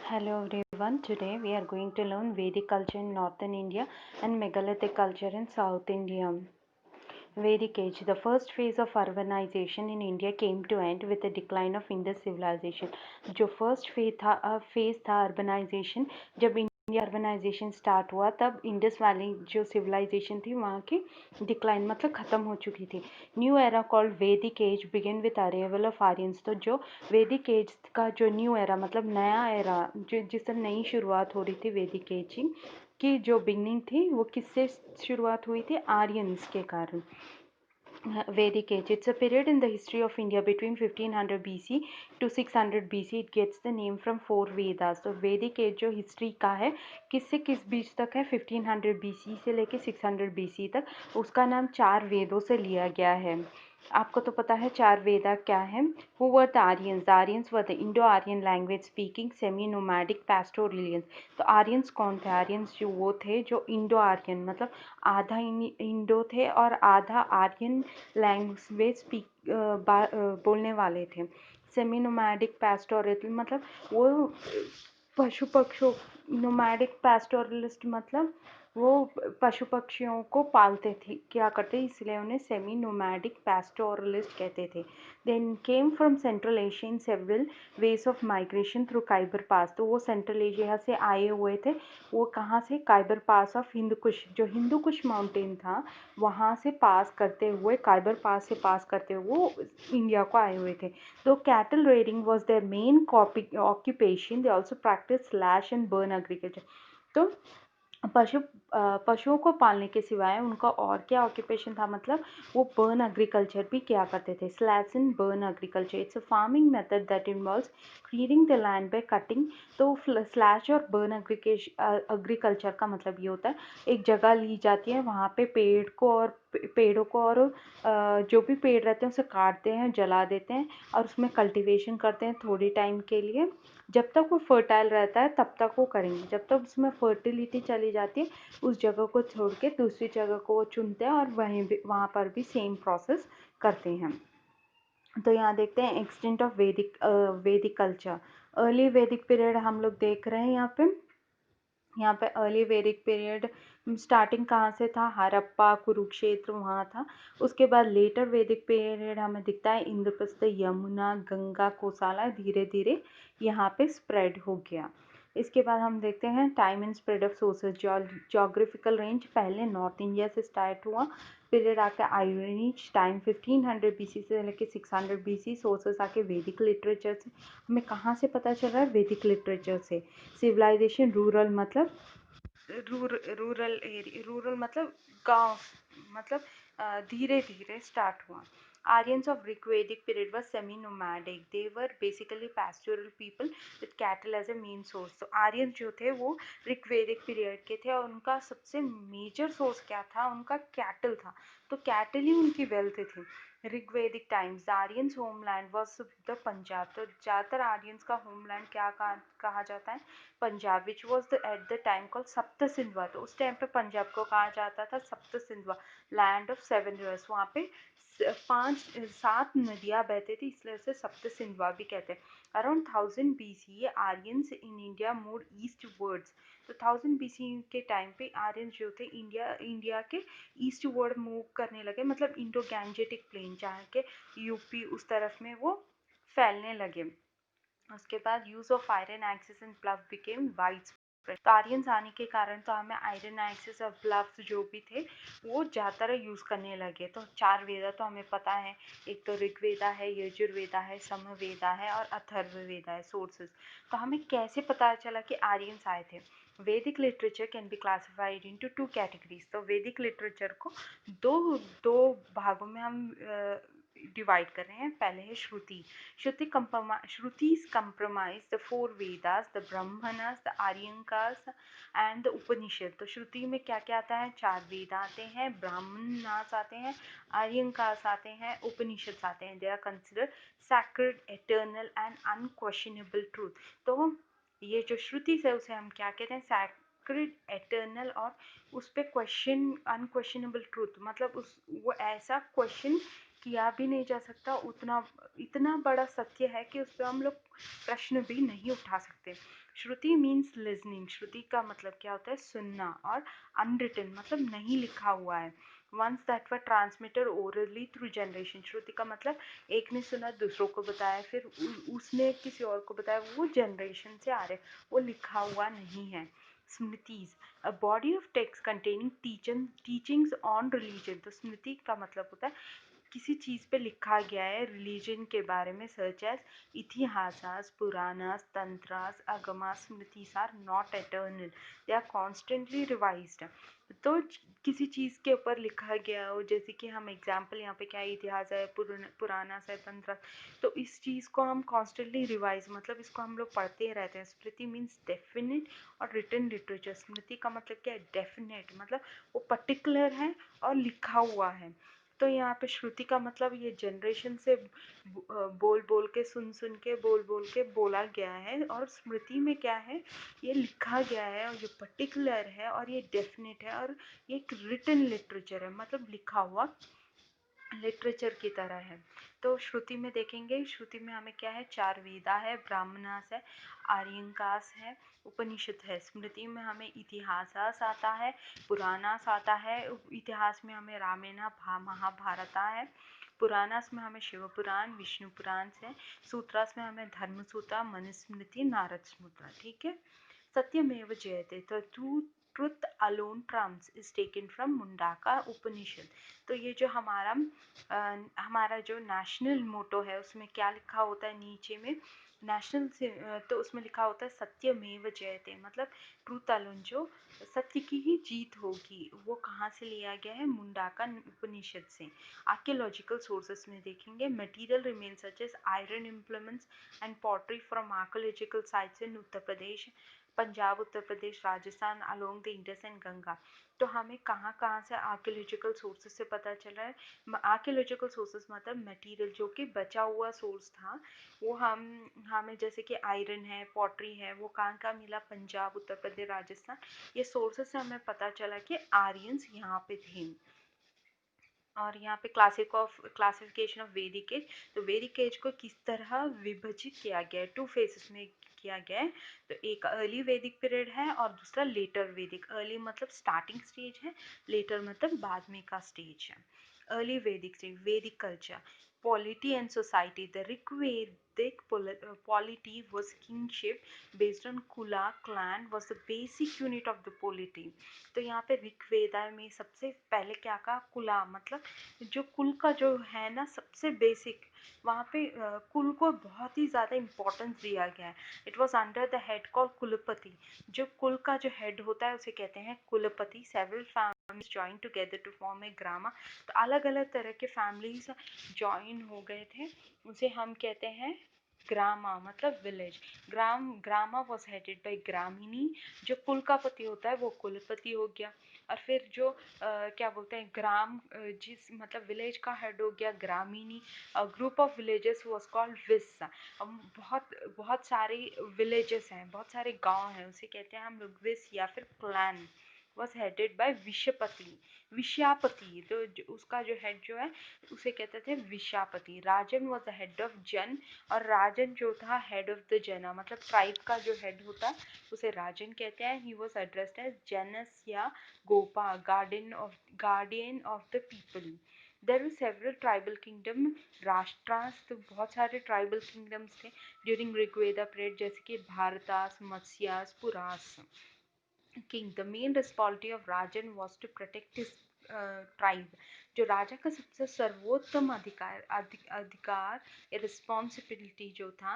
Hello everyone. Today we are going to learn Vedic culture in northern India and megalithic culture in South India. Vedic age. The first phase of urbanization in India came to end with the decline of Indus civilization. जो first phase था urbanization, जब India urbanisation start हुआ तब Indus valley जो civilisation थी वहाँ की decline मतलब ख़त्म हो चुकी थी. New era called Vedic age begin with arrival of Aryans. तो जो वैदिक एज का जो न्यू एरा मतलब नया एरा जो जिससे नई शुरुआत हो रही थी वैदिक एज की जो बिगनिंग थी वो किससे शुरुआत हुई थी? आर्यंस के कारण. Vedic age. It's a period in the history of India between 1500 BC to 600 BC. It gets the name from 4 Vedas. तो Vedic age जो हिस्ट्री का है किससे किस बीच तक है? 1500 BC से लेके 600 BC तक. उसका नाम 4 वेदों से लिया गया है. आपको तो पता है 4 वेदा क्या है. Who were the Aryans? The Aryans were the Indo-Aryan language speaking semi-nomadic pastoralians. तो आर्यंस कौन थे? आर्यंस जो वो थे जो इंडो आर्यन मतलब आधा इंडो थे और आधा आर्यन लैंग्वेज बोलने वाले थे. सेमी नोमैडिक पैस्टोरल मतलब वो पशु पक्षियों नोमैडिक पैस्टोरलिस्ट मतलब वो पशु पक्षियों को पालते थे क्या करते, इसलिए उन्हें सेमी नोमैडिक पैस्टोरलिस्ट कहते थे. Then came from Central Asia in several ways of migration through Khyber pass. तो वो सेंट्रल एशिया से आए हुए थे. वो कहाँ से? काइबर पास ऑफ हिंदू कुश. जो हिंदू कुश माउंटेन था वहाँ से पास करते हुए काइबर पास से पास करते हुए वो इंडिया को आए हुए थे. तो cattle raiding was their main occupation. They also practice slash and burn agriculture. तो पशुओं को पालने के सिवाय उनका और क्या ऑक्यूपेशन था? मतलब वो बर्न एग्रीकल्चर भी किया करते थे. Slash and burn agriculture. It's a farming method that involves clearing the land by cutting. तो स्लैश और बर्न एग्रीकल्चर का मतलब ये होता है एक जगह ली जाती है, वहाँ पे पेड़ों को और जो भी पेड़ रहते हैं उसे काटते हैं, जला देते हैं और उसमें कल्टीवेशन करते हैं थोड़ी टाइम के लिए. जब तक वो फर्टाइल रहता है तब तक वो करेंगे. जब तक उसमें फर्टिलिटी चली जाती है उस जगह को छोड़ के दूसरी जगह को वो चुनते हैं और वहाँ पर भी सेम प्रोसेस करते हैं. तो यहाँ देखते हैं एक्सटेंट ऑफ वैदिक कल्चर. अर्ली वैदिक पीरियड हम लोग देख रहे हैं यहाँ पे अर्ली वैदिक पीरियड स्टार्टिंग कहाँ से था? हड़प्पा, कुरुक्षेत्र वहाँ था. उसके बाद लेटर वैदिक पीरियड हमें दिखता है इंद्रप्रस्थ, यमुना, गंगा, कोसाला. धीरे धीरे यहाँ पे स्प्रेड हो गया. इसके बाद हम देखते हैं time and spread of sources. Geographical range पहले नॉर्थ इंडिया से स्टार्ट हुआ. पीरियड आके आयरन एज टाइम 1500 BC से लेके 600 BC. सोर्सेस आके वैदिक लिटरेचर से. हमें कहाँ से पता चल रहा है? वैदिक लिटरेचर से. सिविलाइजेशन रूरल मतलब रूरल मतलब गांव मतलब धीरे धीरे स्टार्ट हुआ. Aryans of Rigvedic period was semi-nomadic. They were basically pastoral people with cattle as a main source. तो आर्यन जो थे वो ऋग्वेदिक पीरियड के थे और उनका सबसे मेजर सोर्स क्या था? उनका कैटल था. तो कैटल ही उनकी वेल्थ थी. Rigvedic times. The Aryans homeland was the Punjab. तो ज़्यादातर आर्यंस का होमलैंड क्या कहा जाता है? Punjab. Which was at the time called Sapta Sindhava. तो उस टाइम पे पंजाब को कहा जाता था सप्त सिंधवा, लैंड ऑफ 7 रिवर्स. वहाँ पे 7 नदियाँ बहती थी इसलिए उसे सप्त सिंधवा भी कहते हैं. Around 1000 BC Aryans in India move east words. तो 1000 BC के टाइम पे आर्यंस जो थे इंडिया के ईस्ट वर्ड मूव करने लगे. मतलब इंडो गैंजेटिक प्लेन जहाँ के यूपी उस तरफ में वो फैलने लगे. उसके बाद use of iron axes and plough became widespread. तो आर्यंस आने के कारण तो हमें आयरन एक्सिस और ब्लफ्स जो भी थे वो ज़्यादातर यूज़ करने लगे. तो 4 वेदा तो हमें पता है. एक तो ऋग्वेदा है, यजुर्वेदा है, समवेदा है और अथर्ववेदा है. सोर्सेज. तो हमें कैसे पता चला कि आर्यंस आए थे? वैदिक literature can be classified into 2 categories. तो वैदिक लिटरेचर को दो भागों में हम डिवाइड कर रहे हैं. पहले है Shruti. Shrutis compromise the 4 Vedas, the Brahmanas, the Aranyakas and the Upanishad. तो श्रुति में क्या क्या आता है? 4 वेद आते हैं, ब्राह्मणास आते हैं, आर्यंकास आते हैं, उपनिषद आते हैं. They are considered sacred, eternal and unquestionable truth. तो ये जो श्रुति है उसे हम क्या कहते हैं? सैक्रेड, एटर्नल और उस पर क्वेश्चन अनक्वेश्चनेबल ट्रूथ. मतलब वो ऐसा क्वेश्चन किया भी नहीं जा सकता, उतना इतना बड़ा सत्य है कि उस पर हम लोग प्रश्न भी नहीं उठा सकते। श्रुति मीन्स लिजनिंग, श्रुति का मतलब क्या होता है, सुनना, और अनरिटन मतलब नहीं लिखा हुआ है। Once that were transmitted orally through generation, Shruti का मतलब एक ने सुना दूसरों को बताया, फिर उसने किसी और को बताया, वो जनरेशन से आ रहे, वो लिखा हुआ नहीं है। Smritis, a body of text containing teachings on religion, तो स्मृति का मतलब होता है किसी चीज़ पे लिखा गया है रिलीजन के बारे में, such as Itihasas, Puranas, Tantras, Agamas, Smritis are not eternal, they are constantly revised. तो किसी चीज़ के ऊपर लिखा गया हो, जैसे कि हम एग्जाम्पल यहाँ पे क्या है, इतिहास है, पुराणास है, तंत्र, तो इस चीज़ को हम कॉन्स्टेंटली रिवाइज मतलब इसको हम लोग पढ़ते रहते हैं। स्मृति मीन्स डेफिनेट और रिटन लिटरेचर, स्मृति का मतलब क्या है, डेफिनेट मतलब वो पर्टिकुलर है और लिखा हुआ है। तो यहाँ पे श्रुति का मतलब ये जनरेशन से बोल बोल के, सुन सुन के, बोल बोल के बोला गया है, और स्मृति में क्या है, ये लिखा गया है और ये पर्टिकुलर है और ये डेफिनेट है और ये एक रिटन लिटरेचर है, मतलब लिखा हुआ लिटरेचर की तरह है। तो श्रुति में देखेंगे, श्रुति में हमें क्या है, 4 वेदा है, ब्राह्मणास है, आर्यंकास है, उपनिषद है। स्मृति में हमें इतिहासास आता है, पुराणास आता है, इतिहास में हमें रामायण महाभारता है, पुराणास में हमें शिव पुराण, विष्णु पुराण है, सूत्रास में हमें धर्मसूत्र, मनुस्मृति, नारद स्मृति, ठीक है। सत्यमेव जयते, तो truth alone triumphs is taken from Mundaka Upanishad. तो ये जो हमारा जो नेशनल मोटो है उसमें क्या लिखा होता है नीचे में, नेशनल से, तो उसमें लिखा होता है सत्यमेव जयते, मतलब ट्रूथ अलोन, जो सत्य की ही जीत होगी, वो कहाँ से लिया गया है, मुंडाका उपनिषद से। आर्कियोलॉजिकल सोर्सेस में देखेंगे, material remain such as iron implements and pottery from archaeological sites in Uttar Pradesh, Punjab, Uttar Pradesh, Rajasthan along the Indus and Ganga. तो हमें कहाँ कहाँ से आर्कियोलॉजिकल सोर्सेज से पता चल रहा है, आर्कियोलॉजिकल सोर्सेज मतलब मटेरियल जो कि बचा हुआ सोर्स था, वो हमें जैसे कि आयरन है, पॉटरी है, वो कहाँ कहाँ मिला, पंजाब, उत्तर प्रदेश, राजस्थान, ये सोर्सेज से हमें पता चला कि आर्यंस यहाँ पे थे। और यहाँ पे क्लासिफिकेशन ऑफ वैदिक एज, तो वैदिक एज को किस तरह विभाजित किया गया है, 2 फेजेस में किया गया है। तो एक अर्ली वैदिक पीरियड है और दूसरा लेटर वैदिक। अर्ली मतलब स्टार्टिंग स्टेज है, लेटर मतलब बाद में का स्टेज है। अर्ली वैदिक स्टेज, वैदिक culture, polity and society. The Rigvedic polity was kingship based on kula, clan was the basic unit of the polity. तो यहाँ पे ऋग्वेदा में सबसे पहले क्या कहा, कुला, मतलब जो कुल का जो है ना सबसे बेसिक, वहाँ पे कुल को बहुत ही ज़्यादा इम्पोर्टेंस दिया गया है। It was under the head call कुलपति, जो कुल का जो हेड होता है उसे कहते हैं कुलपति। Several families join together to form a grama, तो अलग अलग तरह के फैमिलीज जॉइन हो गए थे, उसे हम कहते हैं ग्रामा, मतलब village. Grama was headed by gramini, जो कुल का पति होता है वो कुलपति हो गया। और फिर जो क्या बोलते हैं, ग्राम जिस मतलब विलेज का हेड हो गया ग्रामीणी। Group of villages was called vis. बहुत बहुत सारे विलेजेस हैं, बहुत सारे गांव हैं, उसे कहते हैं हम लोग विस या फिर क्लैन। वॉज हेडेड बाय विश्यापति, तो उसका जो हेड जो है उसे कहते थे विश्यापति। राजन वॉज द हेड ऑफ जन, और राजन जो था हेड ऑफ द जना, मतलब ट्राइब का जो हेड होता है उसे राजन कहते हैं। He was addressed as janas या gopa, guardian of the people. There were several tribal kingdom, rashtras, तो बहुत सारे ट्राइबल किंगडम्स थे ड्यूरिंग ऋग्वेदा पीरियड, जैसे कि भारतास, मत्स्यास, पुरास king. The main responsibility of Rajan was to protect his tribe. जो राजा का सबसे सर्वोत्तम अधिकार रिस्पॉन्सिबिलिटी जो था,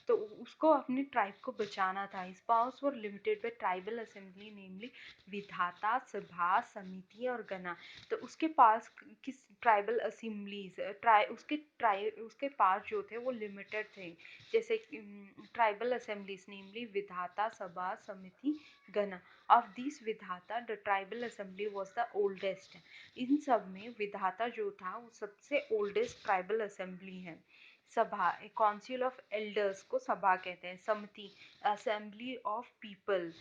तो उसको अपने ट्राइब को बचाना था। His powers were limited by tribal assembly, namely विधाता, सभा, समिति और गणा। तो उसके पास किस ट्राइबल असेंबलीज, उसके पास जो थे वो लिमिटेड थे, जैसे ट्राइबल असेंबलीज नेमली विधाता, sabha, samiti, gana. Of this vidatha the tribal assembly was the oldest. इन सब में विधाता जो था वो सबसे ओल्डेस्ट ट्राइबल असेंबली है। सभा, काउंसिल ऑफ एल्डर्स को सभा कहते हैं। समिति, असेंबली ऑफ पीपल।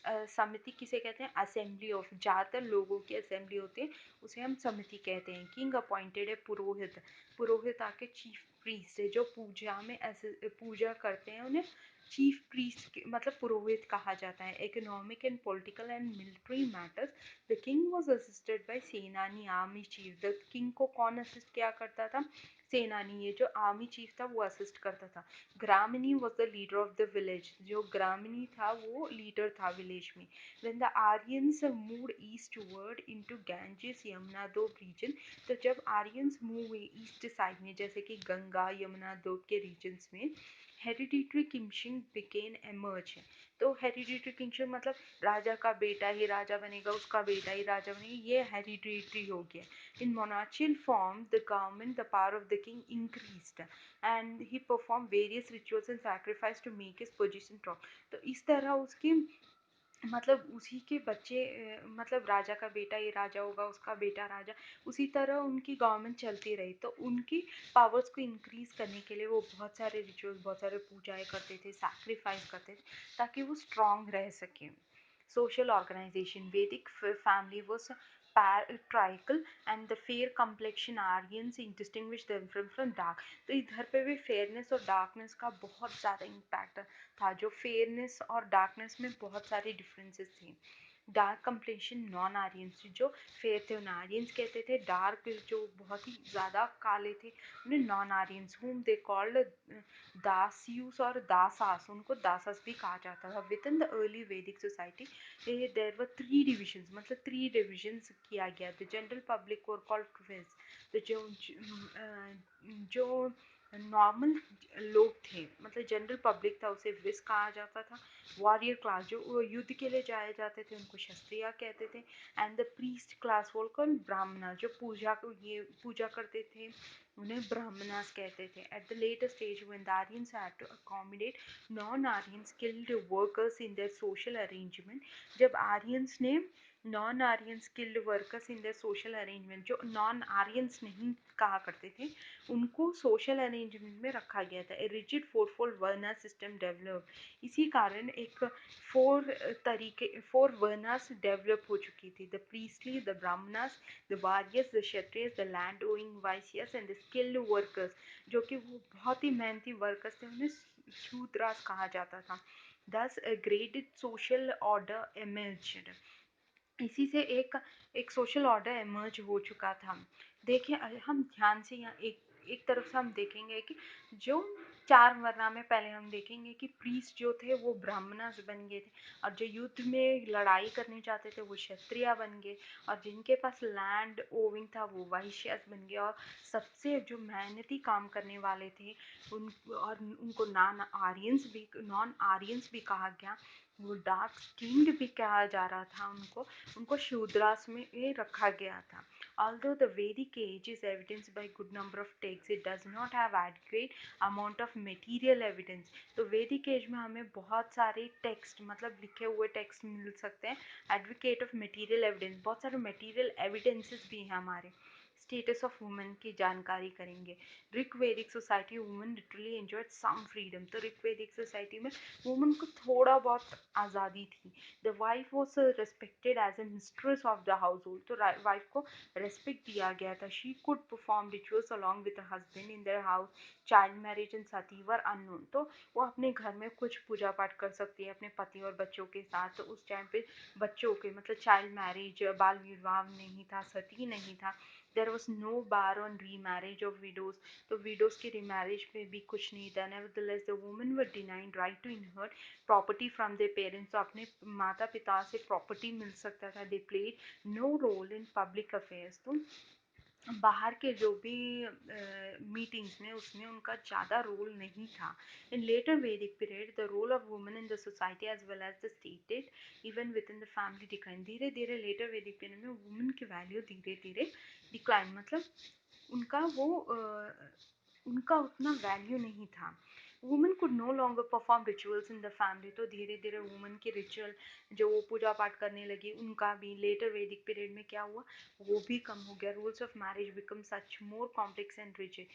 समिति किसे कहते हैं? असेंबली ऑफ, ज़्यादातर लोगों की असेंबली होती है, उसे हम समिति कहते हैं। किंग अपॉइंटेड है पुरोहित, पुरोहित आके चीफ प्रीस्ट है, जो पूजा में ऐसे पूजा करते हैं उन्हें चीफ प्रीस्ट मतलब पुरोहित कहा जाता है। Economic and political and military matters, the king was assisted by सेनानी आर्मी चीफ। द किंग को कौन असिस्ट किया करता था? सेनानी, ये जो आर्मी चीफ था वो असिस्ट करता था। ग्रामिनी was the leader of the village, जो ग्रामिनी था वो लीडर था विलेज में। When the Aryans moved eastward into Ganges Yamuna doab region, तो जब आर्यंस मूव हुए ईस्ट साइड में, जैसे कि गंगा यमुना दोब के रीजन्स में, हेरिडिटरी किंगशिप बिगेन एमर्ज है। तो हेरिडिटरी किंगशिप मतलब राजा का बेटा ही राजा बनेगा, उसका बेटा ही राजा बनेगा, ये हेरिडिटरी हो गया। इन monarchical form the government, the power of the king increased and he performed various rituals and sacrifice to make his position strong। तो इस तरह उसकी मतलब उसी के बच्चे मतलब राजा का बेटा ये राजा होगा, उसका बेटा राजा, उसी तरह उनकी गवर्नमेंट चलती रही। तो उनकी पावर्स को इंक्रीज करने के लिए वो बहुत सारे रिचुअल्स, बहुत सारे पूजाएं करते थे, सैक्रिफाइस करते थे, ताकि वो स्ट्रांग रह सके। सोशल ऑर्गेनाइजेशन, वैदिक family was patriarchal and the fair complexion Aryans distinguished them from dark। तो इधर पे भी फेयरनेस और डार्कनेस का बहुत ज़्यादा इम्पैक्ट था। जो फेयरनेस और डार्कनेस में बहुत सारे डिफरेंसेस थे। डार्क कंप्लेक्शन नॉन आर्यंस, जो फेयर थे उन्हें आर्यंस कहते थे, डार्क जो बहुत ही ज़्यादा काले थे उन्हें non Aryans, whom they called दासियुस और दासास, उनको दासास भी कहा जाता था। विद इन द अर्ली वैदिक सोसाइटी देयर वर 3 डिविजन्स, मतलब 3 डिविजन्स किया गया। The general public were called quiz, तो जो नॉर्मल लोग थे, मतलब जनरल पब्लिक था, उसे विस कहा जाता था। वॉरियर क्लास, जो युद्ध के लिए जाए जाते थे उनको क्षत्रिय कहते थे। एंड द प्रीस्ट क्लास वो कौन? ब्राह्मण, जो पूजा करते थे उन्हें ब्राह्मणास कहते थे। At the later stage when the Aryans had to accommodate non Aryan skilled workers in their social arrangement, जब आर्यंस ने non Aryan skilled workers in their social arrangement, जो नॉन आर्यंस नहीं कहा करते थे, उनको सोशल अरेंजमेंट में रखा गया था। A rigid fourfold varna system develop, इसी कारण एक फोर वर्नास डेवलप हो चुकी थी। The priestly, the Brahmanas, the warriors, the Kshatriyas, the land owing Vaishyas and the skilled workers, जो कि वो बहुत ही मेहनती वर्कर्स थे, उन्हें शूद्रास कहा जाता था। Thus a graded social order emerged, इसी से एक सोशल ऑर्डर एमर्ज हो चुका था। देखिए हम ध्यान से यहाँ एक तरफ से हम देखेंगे कि जो 4 वर्णा में पहले हम देखेंगे कि प्रीस्ट जो थे वो ब्राह्मणास बन गए थे, और जो युद्ध में लड़ाई करने चाहते थे वो क्षत्रिय बन गए, और जिनके पास लैंड ओविंग था वो वैश्यास बन गए, और सबसे जो मेहनती काम करने वाले थे उनको नॉन आर्यंस भी कहा गया, वो डार्क स्किन्ड भी कहा जा रहा था, उनको शूद्रास में रखा गया था। Although the Vedic age is evidenced by good number of texts, it does not have adequate amount of material evidence। तो वैदिक एज में हमें बहुत सारे टेक्स्ट, मतलब लिखे हुए टेक्स्ट मिल सकते हैं। एडवोकेट ऑफ मटेरियल एविडेंस, बहुत सारे मटेरियल एविडेंसेस भी हैं हमारे। स्टेटस ऑफ वुमेन की जानकारी करेंगे। ऋक वैदिक सोसाइटी वुमेन लिटरली एंजॉयड सम फ्रीडम, तो ऋक वैदिक सोसाइटी में वुमेन को थोड़ा बहुत आज़ादी थी। The wife was respected as a mistress of the household, तो वाइफ को रेस्पेक्ट दिया गया था। She could perform rituals along with husband in their house, child marriage and sati were unknown, तो वो अपने घर में कुछ पूजा पाठ कर सकती है अपने पति और बच्चों के साथ। तो उस टाइम पे बच्चों के मतलब चाइल्ड मैरिज, बाल विवाह नहीं था, सती नहीं था। There was no bar on remarriage of widows, तो विडोज के रीमैरिज पे भी कुछ नहीं था। Nevertheless the women were denied right to inherit property from their parents, तो अपने माता पिता से प्रॉपर्टी मिल सकता था। They played no role in public affairs, तो बाहर के जो भी मीटिंग्स में उसमें उनका ज़्यादा रोल नहीं था। In later Vedic period the role of women in the society as well as the stated even within the family decline, धीरे धीरे लेटर वैदिक पीरियड में वुमेन की वैल्यू धीरे धीरे डिक्लाइन, मतलब उनका उतना वैल्यू नहीं था। Women could no longer perform rituals in the family, तो धीरे धीरे वुमेन के रिचुअल जो वो पूजा पाठ करने लगी उनका भी लेटर वैदिक पीरियड में क्या हुआ, वो भी कम हो गया। Rules of marriage become such more complex and rigid,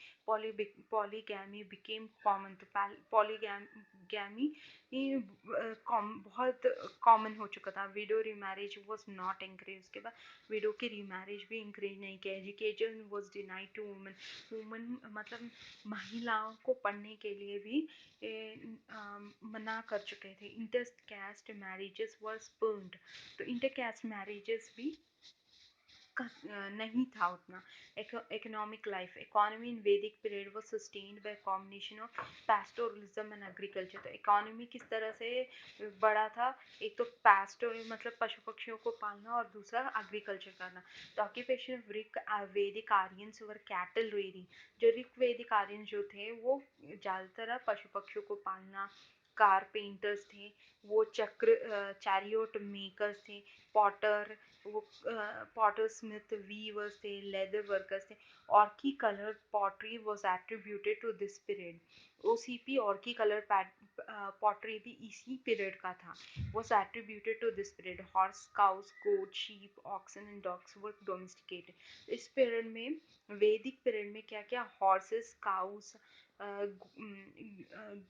polygamy became common, तो पॉलीगैमी ये बहुत कॉमन हो चुका था। Widow remarriage was not increase, उसके बाद विडो की रीमैरिज भी इंक्रेज नहीं किया। Education was denied to women, women मतलब महिलाओं को पढ़ने के लिए भी मना कर चुके थे। इंटर कैस्ट मैरिजेस वर स्पर्न्ड, तो इंटर कैस्ट मैरिजेस भी नहीं था उतना। इकोनॉमिक लाइफ, इकोनॉमी इन वैदिक period was sustained bye combination of pastoralism and agriculture. तो इकोनॉमी किस तरह से बड़ा था, एक तो पैस्टोर मतलब पशु पक्षियों को पालना और दूसरा एग्रीकल्चर करना। द ऑक्यूपेशन ऑफ वैदिक आर्यंस वर कैटल रेयरिंग, जो ऋक वैदिक आर्यन जो थे वो ज़्यादातर पशु पक्षियों को पालना, कारपेंटर्स थे, वो चक्र चैरियोट मेकर्स थे, पॉटर, वो पॉटर स्मिथ, वीवर्स थे, लेदर वर्कर्स थे। ऑर्की colour pottery was attributed to this period. OCP ऑर्की कलर पॉटरी भी इसी पीरियड का था, was attributed to this period. Horses, cows, goat, sheep, oxen and dogs were domesticated. इस पीरियड में, वैदिक पीरियड में क्या क्या, horses, cows,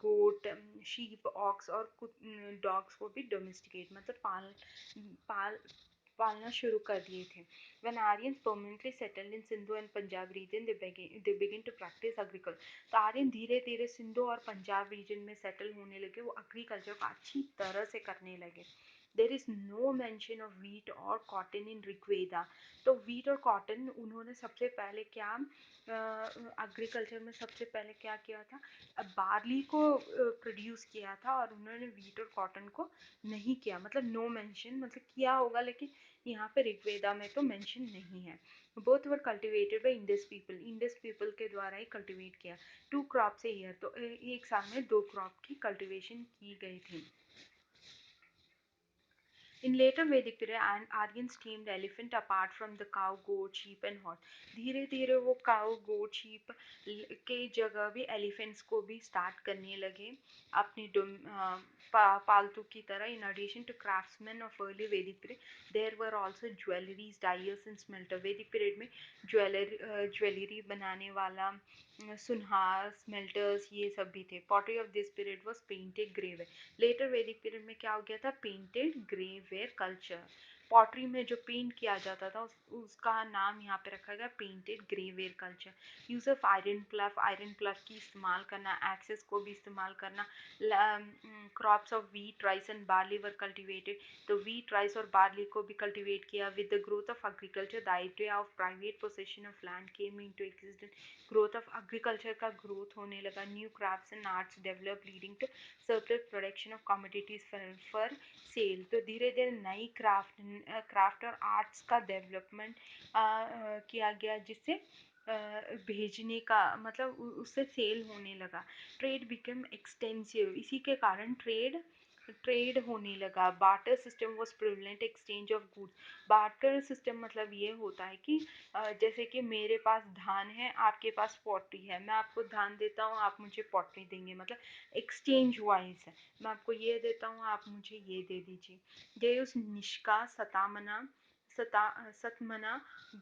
goat, sheep, ox और डॉग्स को भी डोमेस्टिकेट मतलब पाल पालना शुरू कर दिए थे। When Aryans permanently settled in Sindhu and Punjab region, they begin to practice agriculture. तो आर्यन धीरे धीरे सिंधु और पंजाब रीजन में सेटल होने लगे, वो एग्रीकल्चर को अच्छी तरह से करने लगे। There is no mention of wheat और कॉटन इन ऋग्वेदा। तो वीट और कॉटन उन्होंने सबसे पहले क्या, एग्रीकल्चर में सबसे पहले क्या किया था, बार्ली को प्रोड्यूस किया था, और उन्होंने वीट और कॉटन को नहीं किया। मतलब नो मेंशन, मतलब किया होगा लेकिन यहाँ पे ऋग्वेदा में तो मेंशन नहीं है। Both were cultivated by Indus people, Indus people के द्वारा ही कल्टिवेट किया। 2 क्रॉप्स ए ईयर, तो एक साल में 2 क्रॉप की कल्टिवेशन की गई थी। In later Vedic period, Aryans tamed elephant apart from the cow, goat, sheep and horse. धीरे धीरे वो cow, goat, sheep के जगह भी elephants को भी start करने लगे अपनी पालतू की तरह। In addition to craftsmen of early Vedic period, there were also jewelries, dyers and smelter. Vedic period में ज्वेलरी बनाने वाला, सुनहार, स्मेल्टर्स, ये सब भी थे। Pottery of this period was painted grave। Later Vedic period में क्या हो गया था, पेंटेड ग्रेवेयर कल्चर। पॉटरी में जो पेंट किया जाता था उसका नाम यहाँ पे रखा गया painted grey ware culture. Use of iron plough की इस्तेमाल करना, एक्सेस को भी इस्तेमाल करना। Crops of wheat, rice and barley were cultivated, तो वीट, राइस और बार्ली को भी कल्टिवेट किया। With the growth of agriculture, the idea of private possession of land came into existence. Growth of agriculture का ग्रोथ होने लगा। New crafts and arts develop leading to surplus production of commodities for sale। तो धीरे धीरे नई craft और arts का development किया गया, जिससे भेजने का मतलब उससे सेल होने लगा। ट्रेड बिकम एक्सटेंसिव, इसी के कारण ट्रेड होने लगा। Barter system was prevalent, exchange of goods. Barter system मतलब ये होता है कि जैसे कि मेरे पास धान है, आपके पास पॉटरी है, मैं आपको धान देता हूँ, आप मुझे पॉटरी देंगे, मतलब एक्सचेंज वाइज है। मैं आपको ये देता हूँ, आप मुझे ये दे दीजिए। They use nishka, satamana,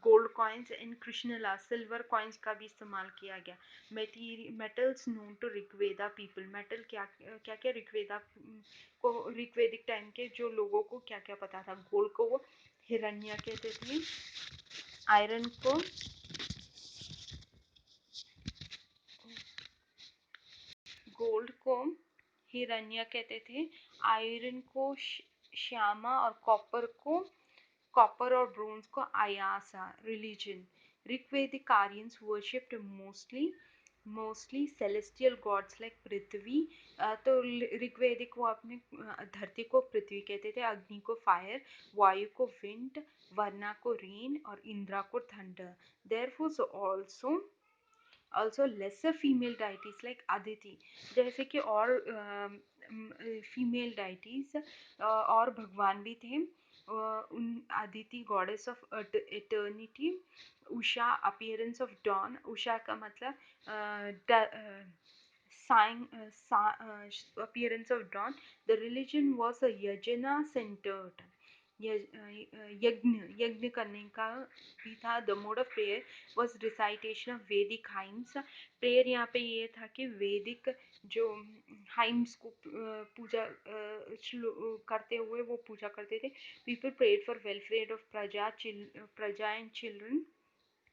gold coins and krishnala, silver coins का भी इस्तेमाल किया गया। Metals known to Rigveda people, metal क्या क्या क्या ऋग्वेदा को, ऋग्वेदिक टाइम के जो लोगों को क्या क्या पता था। गोल्ड को वो हिरण्य कहते थे, आयरन को गोल्ड को हिरण्य कहते थे, आयरन को श्यामा और कॉपर और ब्रोंज को आयासा। Religion, Rigvedic Aryans worshipped mostly celestial gods like Prithvi. तो ऋग्वेदिक वो अपने धरती को पृथ्वी कहते थे, अग्नि को फायर, वायु को विंड, वर्णा को रेन और इंद्रा को thunder. There was also lesser female deities like Aditi, जैसे कि और फीमेल डाइटीज और भगवान भी थे। उन Aditi, goddess of eternity. Usha, appearance of dawn, Usha का मतलब appearance of dawn. The religion was a yajna centered, यज्ञ यज्ञ करने का भी था। The mode of prayer was recitation of वैदिक हाइम्स। प्रेयर यहाँ पे ये था कि वैदिक जो हाइम्स को पूजा करते हुए वो पूजा करते थे। People prayed for welfare of प्रजा एंड चिल्ड्रन।